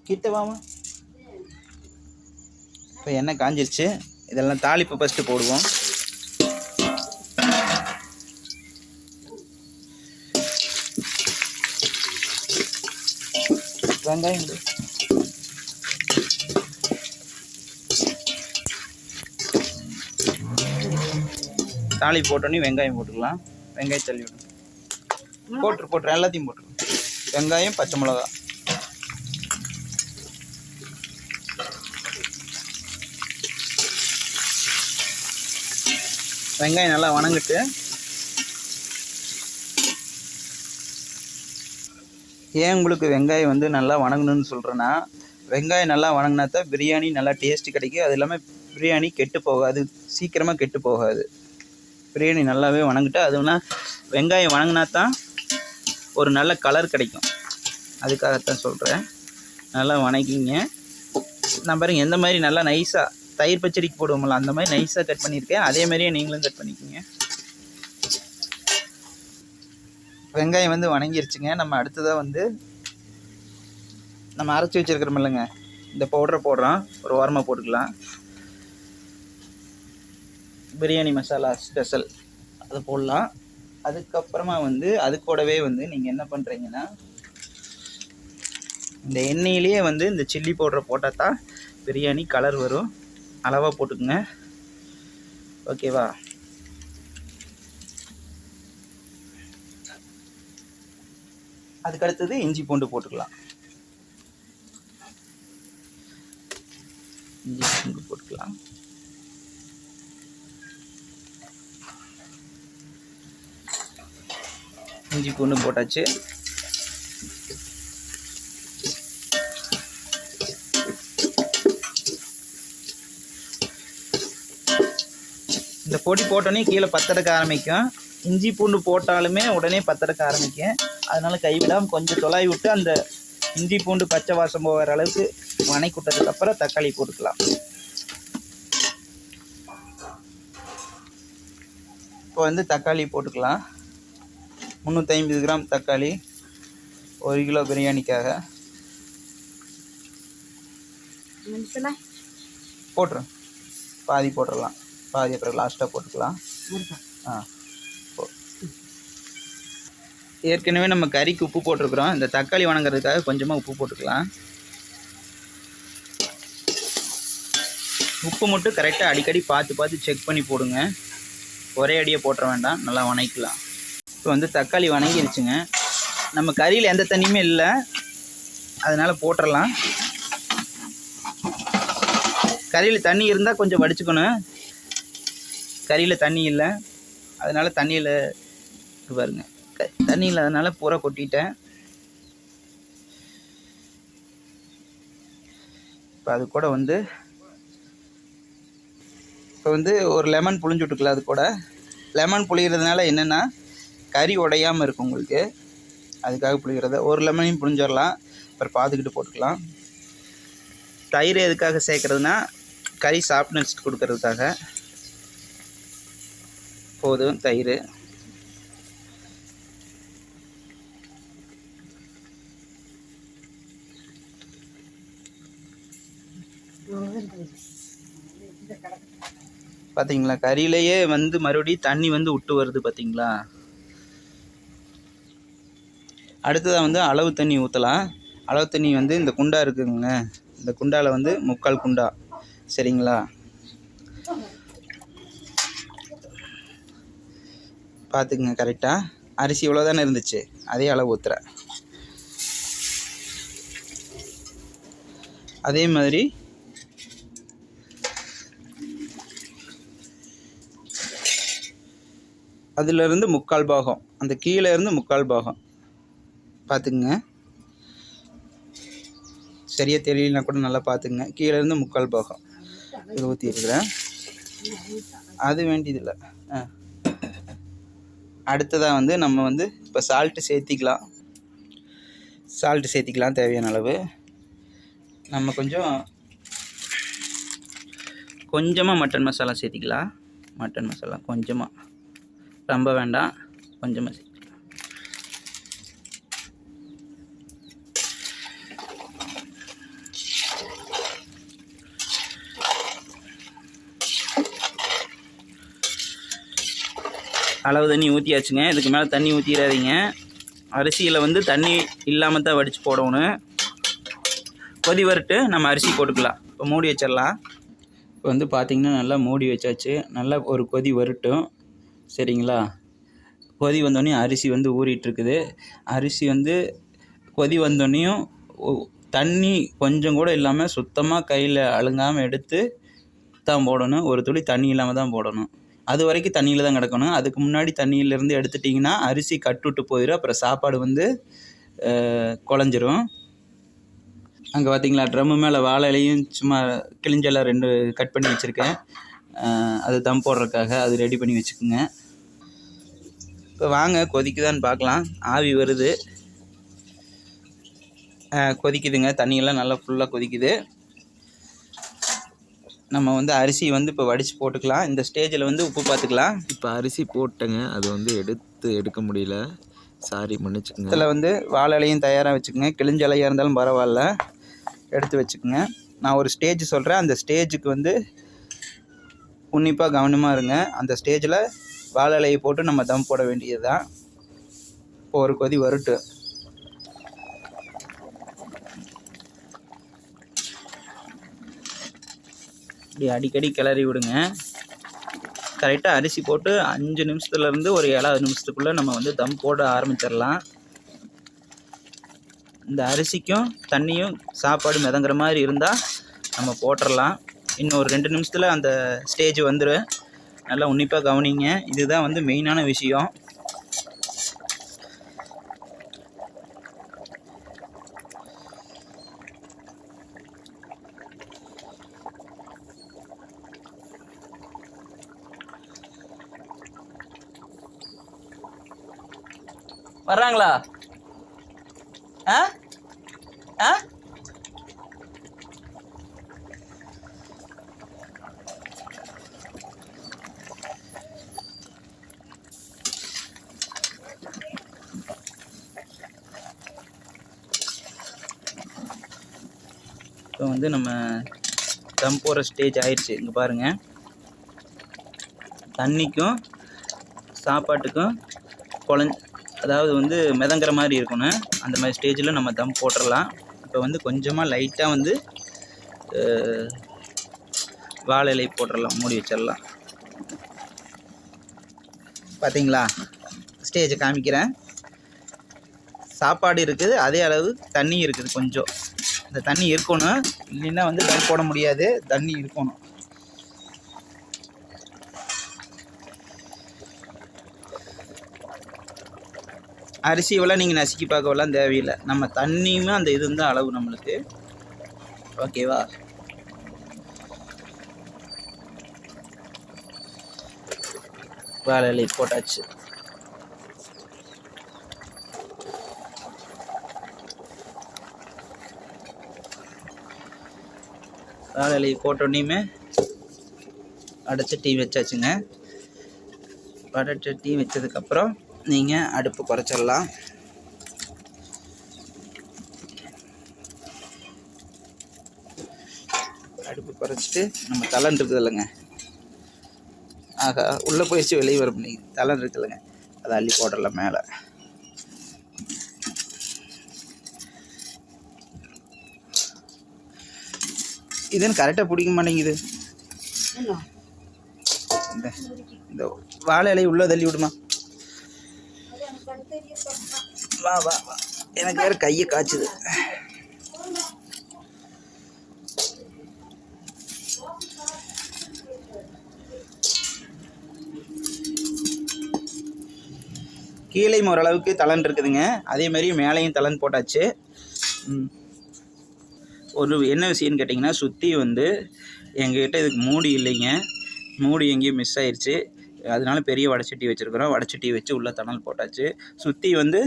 கிட்டவாமா. இப்போ எண்ணெய் காஞ்சிருச்சு. இதெல்லாம் தாளிப்பு ஃபஸ்ட்டு போடுவோம். வெங்காயம் தாளி போட்டோன்னே வெங்காயம் போட்டுக்கலாம். வெங்காயம் தள்ளி விடும். போட்டுரு எல்லாத்தையும் போட்டுரு. வெங்காயம், பச்சை மிளகா, வெங்காயம் நல்லா வணங்கிட்டு ஏன் உங்களுக்கு வெங்காயம் வந்து நல்லா வணங்கணும்னு சொல்கிறேன்னா, வெங்காயம் நல்லா வணங்கினா தான் பிரியாணி நல்லா டேஸ்ட்டு கிடைக்கும். அது இல்லாமல் பிரியாணி கெட்டு போகாது, சீக்கிரமாக கெட்டு போகாது. பிரியாணி நல்லாவே வணங்கிட்டு, அதுனா வெங்காயம் வணங்கினா தான் ஒரு நல்ல கலர் கிடைக்கும். அதுக்காகத்தான் சொல்கிறேன். நல்லா வணங்கிங்க. நான் பாருங்கள் எந்த மாதிரி நல்லா நைஸாக தயிர் பச்சடிக்கு போடுவோம்ல அந்த மாதிரி நைஸாக கட் பண்ணியிருக்கேன். அதே மாதிரியே நீங்களும் கட் பண்ணிக்கோங்க. வெங்காயம் வந்து வணங்கிருச்சுங்க. நம்ம அடுத்ததாக வந்து நம்ம அரைச்சி வச்சுருக்கிறோம் இல்லைங்க, இந்த பவுடரை போடுறோம். ஒரு ஓரமாக போட்டுக்கலாம். பிரியாணி மசாலா ஸ்பெஷல் அதை போடலாம். அதுக்கப்புறமா வந்து அது கூடவே வந்து நீங்கள் என்ன பண்ணுறீங்கன்னா, இந்த எண்ணெயிலேயே வந்து இந்த சில்லி பவுடரை போட்டால் தான் பிரியாணி கலர் வரும். அளவாக போட்டுக்குங்க. ஓகேவா? அதுக்கடுத்தது இஞ்சி பூண்டு போட்டுக்கலாம். இஞ்சி பூண்டு போட்டுக்கலாம். இஞ்சி பூண்டு போட்டாச்சு. இந்த பொடி போட்டோன்னே கீழே பத்தடக்க ஆரம்பிக்கும். இஞ்சி பூண்டு போட்டாலுமே உடனே பத்தடக்க ஆரம்பிக்கும். அதனால் கைவிடாமல் கொஞ்சம் தொலாவி விட்டு அந்த இஞ்சி பூண்டு பச்சை வாசம் போகிற அளவுக்கு வணக்கி விட்டதுக்கப்புறம் தக்காளி போட்டுக்கலாம். இப்போ வந்து தக்காளி போட்டுக்கலாம். 350 கிராம் தக்காளி 1 கிலோ பிரியாணிக்காக போட்டுரும். பாதி போட்டுடலாம், பாதி அப்புறம் லாஸ்ட்டாக போட்டுக்கலாம். ஏற்கனவே நம்ம கறிக்கு உப்பு போட்டிருக்கிறோம். இந்த தக்காளி வணங்குறதுக்காக கொஞ்சமாக உப்பு போட்டுக்கலாம். உப்பு மட்டும் கரெக்டாக அடிக்கடி பார்த்து செக் பண்ணி போடுங்க. ஒரே அடியை போட்டுற வேண்டாம், நல்லா வணக்கலாம். இப்போ வந்து தக்காளி வணங்கிடுச்சுங்க. நம்ம கறியில் எந்த தண்ணியுமே இல்லை, அதனால் போட்டுடலாம். கறியில் தண்ணி இருந்தால் கொஞ்சம் வடிச்சுக்கணும். கறியில் தண்ணி இல்லை, அதனால் தண்ணியில் பாருங்க, தண்ணி இல்லாதனால பூரா கொட்டிட்டேன். இப்போ அது கூட வந்து ஒரு லெமன் புழிஞ்சு விட்டுக்கலாம். அது கூட லெமன் புளிகிறதுனால என்னென்னா கறி உடையாமல் இருக்கும் உங்களுக்கு, அதுக்காக புளிகிறத. ஒரு லெமனையும் புளிஞ்சிடலாம், அப்புறம் பார்த்துக்கிட்டு போட்டுக்கலாம். தயிர் எதுக்காக சேர்க்குறதுனா கறி சாஃப்ட்னஸ் கொடுக்கறதுக்காக. போதும் தயிர். பார்த்தீங்களா, கறியிலேயே வந்து மறுபடியும் தண்ணி வந்து விட்டு வருது பார்த்தீங்களா. அடுத்ததாக வந்து அளவு தண்ணி ஊற்றலாம். அளவு தண்ணி வந்து இந்த குண்டா இருக்குங்க, இந்த குண்டாவில் வந்து 3/4 குண்டா, சரிங்களா. பார்த்துக்குங்க கரெக்டாக. அரிசி இவ்வளோ தானே இருந்துச்சு, அதே அளவு ஊற்றுறேன். அதே மாதிரி அதிலிருந்து 3/4 பாகம், அந்த கீழே இருந்து 3/4 பாகம் பார்த்துக்குங்க. சரியாக தெரியலனா கூட நல்லா பார்த்துக்குங்க. கீழே இருந்து 3/4 பாகம் இது ஊற்றிருக்கிறேன். அது வேண்டியதில்லை. அடுத்ததாக வந்து நம்ம வந்து இப்போ சால்ட்டு சேர்த்திக்கலாம். தேவையான அளவு. நம்ம கொஞ்சமாக மட்டன் மசாலா சேர்த்திக்கலாம். மட்டன் மசாலா கொஞ்சமாக, ரொம்ப வேண்டாம், கொஞ்சமாக சேர்த்துக்கலாம். அளவு தண்ணி ஊற்றியாச்சுங்க. இதுக்கு மேலே தண்ணி ஊற்றிடாதீங்க. அரிசியில் வந்து தண்ணி இல்லாமல் தான் வடித்து போடணும். கொதி வரட்டு, நம்ம அரிசி போட்டுக்கலாம். இப்போ மூடி வச்சிடலாம். இப்போ வந்து பார்த்திங்கன்னா நல்லா மூடி வச்சாச்சு. நல்லா ஒரு கொதி வரட்டும், சரிங்களா. கொதி வந்தோடனே அரிசி வந்து ஊறிட்டுருக்குது. அரிசி வந்து கொதி வந்தோடனையும் தண்ணி கொஞ்சம் கூட இல்லாமல் சுத்தமாக கையில் அழுங்காமல் எடுத்து தான் போடணும். ஒரு துளி தண்ணி இல்லாமல் தான் போடணும். அது வரைக்கும் தண்ணியில் தான் கிடக்கணும். அதுக்கு முன்னாடி தண்ணியிலேருந்து எடுத்துட்டிங்கன்னா அரிசி கட்டுவிட்டு போயிடும். அப்புறம் சாப்பாடு வந்து குழஞ்சிரும். அங்கே பார்த்திங்களா, ட்ரம்மு மேலே வாழை இலையும் சும்மா கிழிஞ்செல்லாம் 2 கட் பண்ணி வச்சுருக்கேன். அது தம் போடுறதுக்காக அது ரெடி பண்ணி வச்சுக்கோங்க. இப்போ வாங்க கொதிக்குதான்னு பார்க்கலாம். ஆவி வருது, கொதிக்குதுங்க. தண்ணியெல்லாம் நல்லா ஃபுல்லாக கொதிக்குது. நம்ம வந்து அரிசி வந்து இப்போ வடித்து போட்டுக்கலாம். இந்த ஸ்டேஜில் வந்து உப்பு பார்த்துக்கலாம். இப்போ அரிசி போட்டேங்க, அது வந்து எடுக்க முடியல, சாரி மன்னிச்சுக்கோங்க. இதில் வந்து வாழை இலையும் தயாராக வச்சுக்கோங்க. கிழிஞ்ச இலையாக இருந்தாலும் பரவாயில்ல, எடுத்து வச்சுக்கோங்க. நான் ஒரு ஸ்டேஜ் சொல்கிறேன், அந்த ஸ்டேஜுக்கு வந்து உன்னிப்பாக கவனமாக இருங்க. அந்த ஸ்டேஜில் வாழை இலையை போட்டு நம்ம தம் போட வேண்டியது தான். இப்போ ஒரு கொதி வரட்டு. இப்படி அடிக்கடி கிளறி விடுங்க. கரெக்டாக அரிசி போட்டு 5 நிமிஷத்துலேருந்து ஒரு 7 நிமிஷத்துக்குள்ளே நம்ம வந்து தம் போட ஆரம்பிச்சிடலாம். இந்த அரிசிக்கும் தண்ணியும் சாப்பாடு மிதங்குற மாதிரி இருந்தால் நம்ம போட்டுடலாம். இன்னும் ஒரு 2 நிமிஷத்தில் அந்த ஸ்டேஜ் வந்துடும். நல்லா உன்னிப்பாக கவனிங்க. இதுதான் வந்து மெயினான விஷயம். வர்றாங்களா? ஆ ஆ இப்போ வந்து நம்ம தம் போகிற ஸ்டேஜ் ஆயிடுச்சு. இங்கே பாருங்கள், தண்ணிக்கும் சாப்பாட்டுக்கும் அதாவது வந்து மிதங்குற மாதிரி இருக்கணும். அந்த மாதிரி ஸ்டேஜில் நம்ம தம் போட்டுடலாம். இப்போ வந்து கொஞ்சமாக லைட்டாக வந்து வாழை இலை போட்டுடலாம், மூடி வச்சிடலாம். பார்த்தீங்களா, ஸ்டேஜை காமிக்கிறேன். சாப்பாடு இருக்குது, அதே அளவு தண்ணி இருக்குது கொஞ்சம். இந்த தண்ணி இருக்கணும், இல்லைன்னா வந்து தம் போட முடியாது. தண்ணி இருக்கணும். அரிசி இவ்வளோ நீங்கள் நசுக்கி பார்க்கவெல்லாம் தேவையில்லை. நம்ம தண்ணியுமே அந்த இது தான் அளவு நம்மளுக்கு. ஓகேவா? வாழை இலை போட்டாச்சு. வாழை இலை போட்டோன்னையுமே வடைச்சட்டி வச்சாச்சுங்க. வடைச்சட்டி வச்சதுக்கப்புறம் நீங்கள் அடுப்பு குறைச்சிடலாம். அடுப்பு குறைச்சிட்டு நம்ம தலன் இருக்குது இல்லைங்க, ஆகா உள்ளே போயிடுச்சு வெளியே வர முடியுது. தலன் இருக்குது இல்லைங்க, அதை அள்ளி போடலாம் மேலே. இதுன்னு கரெக்டாக பிடிக்க மாட்டேங்குது. இந்த வாழை இலையை உள்ளே தள்ளி விடுமா. வா வா வா, எனக்கு வேறு கையை காய்ச்சுது. கீழேயும் ஓரளவுக்கு தலன் இருக்குதுங்க, அதே மாதிரி மேலேயும் தலன் போட்டாச்சு. ஒரு என்ன விஷயம்னு கேட்டிங்கன்னா, சுற்றி வந்து எங்ககிட்ட இதுக்கு மூடி இல்லைங்க, மூடி எங்கேயும் மிஸ் ஆயிடுச்சு. அதனால பெரிய வடைச்சட்டி வச்சுருக்குறோம். வடைச்சட்டி வச்சு உள்ளே தணல் போட்டாச்சு. சுற்றி வந்து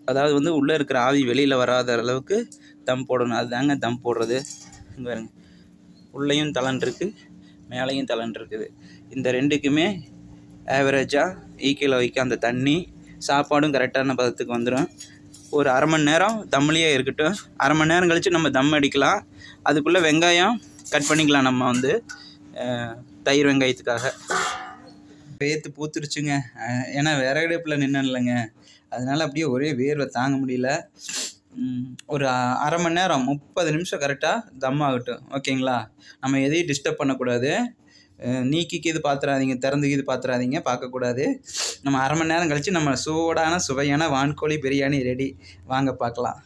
அதாவது வந்து உள்ளே இருக்கிற ஆவி வெளியில் வராத அளவுக்கு தம் போடணும். அதுதாங்க தம் போடுறது. இங்கே பாருங்க, உள்ளேயும் தலன் இருக்குது, மேலேயும் தலன் இருக்குது. இந்த ரெண்டுக்குமே ஆவரேஜாக ஈக்கில் வைக்க அந்த தண்ணி சாப்பாடும் கரெக்டான பதத்துக்கு வந்துடும். ஒரு அரை மணி நேரம் தம்மிலேயே இருக்கட்டும். அரை மணி நேரம் கழித்து நம்ம தம் அடிக்கலாம். அதுக்குள்ளே வெங்காயம் கட் பண்ணிக்கலாம். நம்ம வந்து தயிர் வெங்காயத்துக்காக வேர்த்து பூத்துருச்சுங்க. ஏன்னா விறகடுப்பில் நின்னேன் இல்லைங்க, அதனால் அப்படியே ஒரே வேர்வை தாங்க முடியல. ஒரு அரை மணி நேரம் 30 நிமிஷம் கரெக்டாக தம் ஆகட்டும். ஓகேங்களா? நம்ம எதையும் டிஸ்டர்ப் பண்ணக்கூடாது. நீக்கிக்கு இது பார்த்துறாதீங்க, திறந்துக்கு இது பார்த்துறாதீங்க, பார்க்கக்கூடாது. நம்ம அரை மணி நேரம் கழித்து நம்ம சூடான சுவையான வான்கோழி பிரியாணி ரெடி. வாங்க பார்க்கலாம்.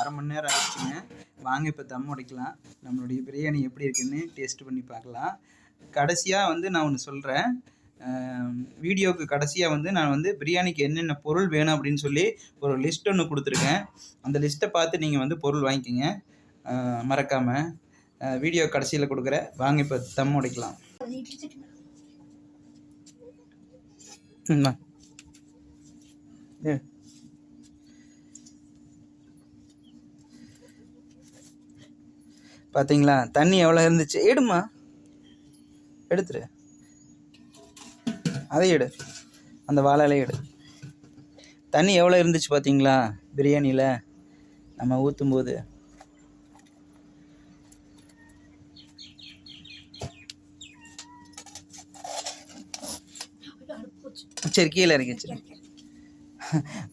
அரை மணி நேரம் ஆகிடுச்சுங்க. வாங்க இப்போ தம் உடைக்கலாம். நம்மளுடைய பிரியாணி எப்படி இருக்குன்னு டேஸ்ட் பண்ணி பார்க்கலாம். கடைசியாக வந்து நான் ஒன்று சொல்கிறேன். வீடியோவுக்கு கடைசியாக வந்து நான் வந்து பிரியாணிக்கு என்னென்ன பொருள் வேணும் அப்படின்னு சொல்லி ஒரு லிஸ்ட் ஒன்று கொடுத்துருக்கேன். அந்த லிஸ்ட்டை பார்த்து நீங்கள் வந்து பொருள் வாங்கிக்கிங்க மறக்காமல். வீடியோ கடைசியில் கொடுக்குறேன். வாங்க இப்போ தம் உடைக்கலாம். பார்த்தீங்களா தண்ணி எவ்வளோ இருந்துச்சு? எடுமா, எடுத்துரு, அதை எடு, அந்த வாழை எடு. தண்ணி எவ்வளோ இருந்துச்சு பார்த்தீங்களா பிரியாணியில் நம்ம ஊற்றும்போது? சரி, கீழே இறங்கிச்சு.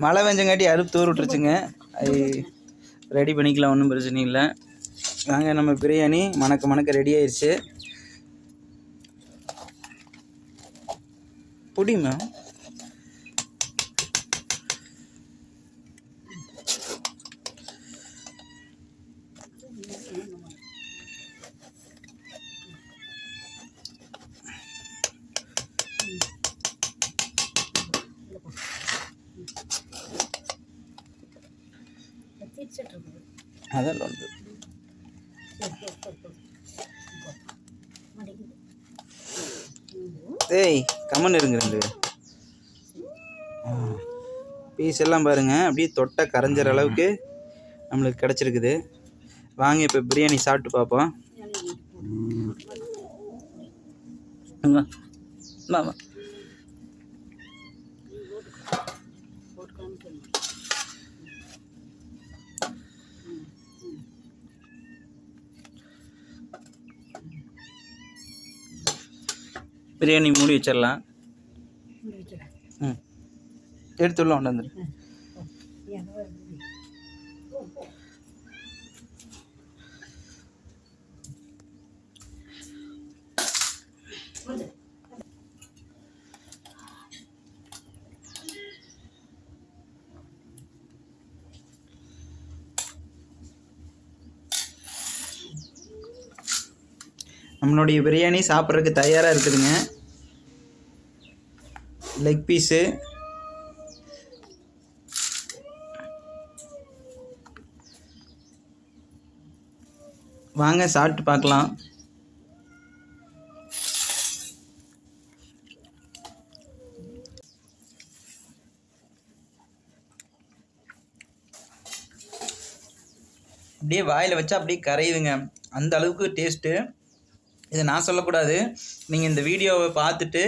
மழை வெஞ்சங்காட்டி அடுப்பு தூர் விட்டுருச்சுங்க. அது ரெடி பண்ணிக்கலாம், ஒன்றும் பிரச்சனை இல்லை. வாங்க, நம்ம பிரியாணி மணக்க ரெடி ஆயிடுச்சு. புடிமா அதெல்லாம் உண்டு. ஏய் கம்மன் இருங்க. ரெண்டு பீஸ் எல்லாம் பாருங்கள், அப்படியே தொட்டை கரைஞ்சிற அளவுக்கு நம்மளுக்கு கிடச்சிருக்குது. வாங்க இப்போ பிரியாணி சாப்பிட்டு பார்ப்போம். வா. பிரியாணி மூடி வச்சிடலாம். எடுத்துடலாம், கொண்டாந்து. நம்மளுடைய பிரியாணி சாப்பிட்றதுக்கு தயாராக இருக்குதுங்க. லெக் பீஸு, வாங்க சாப்பிட்டு பார்க்கலாம். அப்படியே வாயில் வச்சா அப்படியே கரையுதுங்க, அந்த அளவுக்கு டேஸ்ட்டு. இதை நான் சொல்லக்கூடாது, நீங்கள் இந்த வீடியோவை பார்த்துட்டு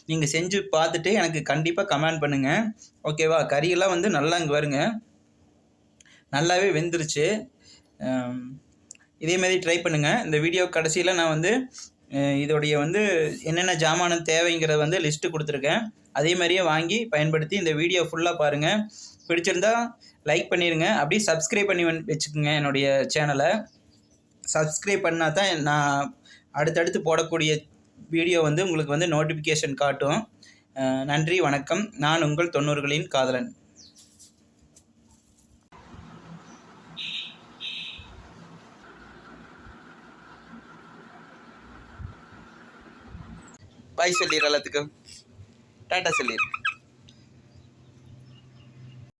நீங்கள் செஞ்சு பார்த்துட்டு எனக்கு கண்டிப்பாக கமெண்ட் பண்ணுங்கள், ஓகேவா? கறியெல்லாம் வந்து நல்லா இங்கே வருங்க, நல்லாவே வெந்துருச்சு. இதேமாரி ட்ரை பண்ணுங்கள். இந்த வீடியோ கடைசியில் நான் வந்து இதோடைய வந்து என்னென்ன ஜாமானம் தேவைங்கிறத வந்து லிஸ்ட்டு கொடுத்துருக்கேன். அதே மாதிரியே வாங்கி பயன்படுத்தி இந்த வீடியோ ஃபுல்லாக பாருங்கள். பிடிச்சிருந்தா லைக் பண்ணிடுங்க. அப்படியே சப்ஸ்கிரைப் பண்ணி வச்சுக்கோங்க என்னுடைய சேனலை. சப்ஸ்கிரைப் பண்ணால் தான் நான் அடுத்தடுத்து போடக்கூடிய வீடியோ வந்து உங்களுக்கு வந்து நோட்டிஃபிகேஷன் காட்டும். நன்றி, வணக்கம். நான் உங்கள் 90களின் காதலன். பாய் சொல்லிடு, எல்லாத்துக்கும் டாட்டா சொல்லிடு.